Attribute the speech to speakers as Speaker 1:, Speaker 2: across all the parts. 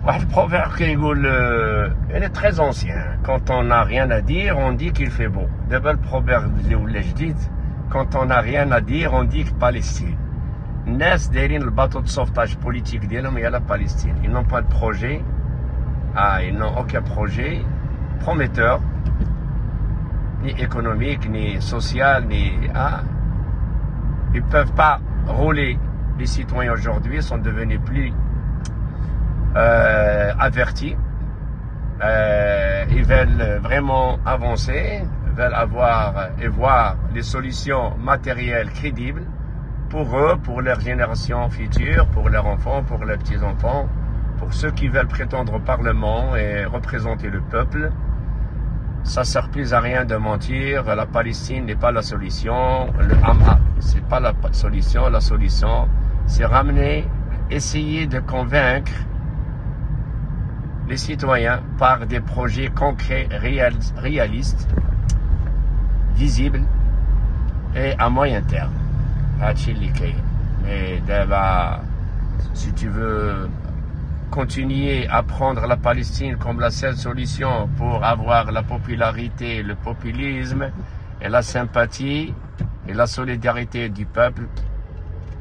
Speaker 1: Le proverbe il est très ancien. Quand on n'a rien à dire, on dit qu'il fait beau. D'abord, le proverbe quand on n'a rien à dire, on dit que Palestine. Nes derrière le bateau de sauvetage politique d'Elam et à la Palestine. Ils n'ont pas de projet. Ils n'ont aucun projet prometteur, ni économique, ni social, ni. Ils ne peuvent pas rouler. Les citoyens aujourd'hui sont devenus plus avertis. Ils veulent vraiment avancer, veulent avoir et voir les solutions matérielles crédibles pour eux, pour leur génération future, pour leurs enfants, pour leurs petits-enfants, pour ceux qui veulent prétendre au Parlement et représenter le peuple. Ça ne sert plus à rien de mentir. La Palestine n'est pas la solution. Le Hamas, ce n'est pas la solution. La solution, c'est ramener, essayer de convaincre les citoyens par des projets concrets, réalistes, visibles et à moyen terme. Mais si tu veux continuer à prendre la Palestine comme la seule solution pour avoir la popularité, le populisme et la sympathie et la solidarité du peuple,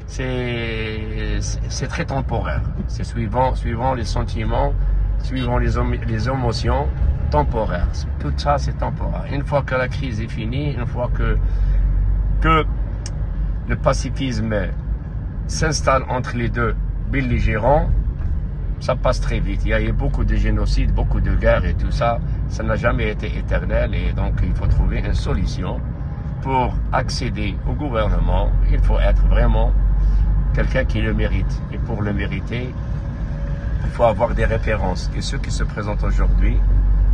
Speaker 1: c'est très temporaire. C'est suivant les sentiments, suivant les émotions temporaires. Tout ça, c'est temporaire. Une fois que la crise est finie, une fois que le pacifisme s'installe entre les deux belligérants, ça passe très vite. Il y a eu beaucoup de génocides, beaucoup de guerres et tout ça. Ça n'a jamais été éternel et donc il faut trouver une solution pour accéder au gouvernement. Il faut être vraiment quelqu'un qui le mérite. Et pour le mériter, il faut avoir des références. Et ceux qui se présentent aujourd'hui,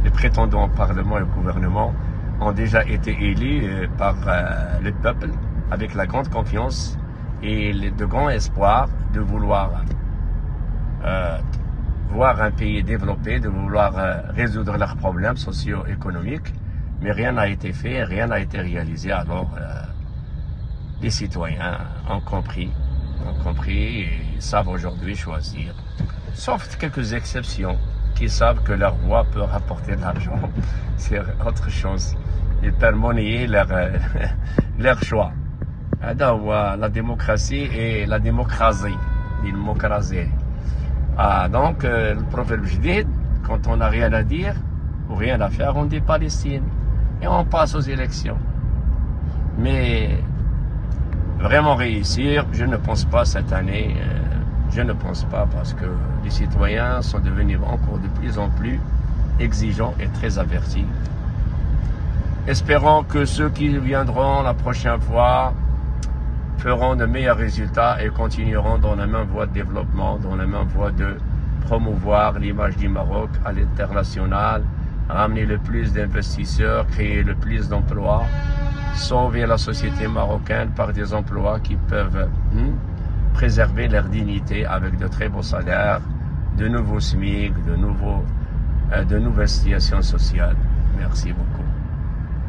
Speaker 1: les prétendants au Parlement et au gouvernement, ont déjà été élus par le peuple avec la grande confiance et de grands espoirs de vouloir voir un pays développé, de vouloir résoudre leurs problèmes socio-économiques, mais rien n'a été fait, rien n'a été réalisé. Alors, les citoyens ont compris et savent aujourd'hui choisir, sauf quelques exceptions qui savent que leur voix peut rapporter de l'argent. C'est autre chose. Ils peuvent monnayer leur choix. La démocratie et la démocratie. Donc, le prophète dit, quand on n'a rien à dire ou rien à faire, on dit Palestine. Et on passe aux élections. Mais vraiment réussir, je ne pense pas cette année. Je ne pense pas parce que les citoyens sont devenus encore de plus en plus exigeants et très avertis. Espérons que ceux qui viendront la prochaine fois feront de meilleurs résultats et continueront dans la même voie de développement, dans la même voie de promouvoir l'image du Maroc à l'international, ramener le plus d'investisseurs, créer le plus d'emplois, sauver la société marocaine par des emplois qui peuvent préserver leur dignité avec de très beaux salaires, de nouveaux SMIC, de nouvelles situations sociales. Merci beaucoup.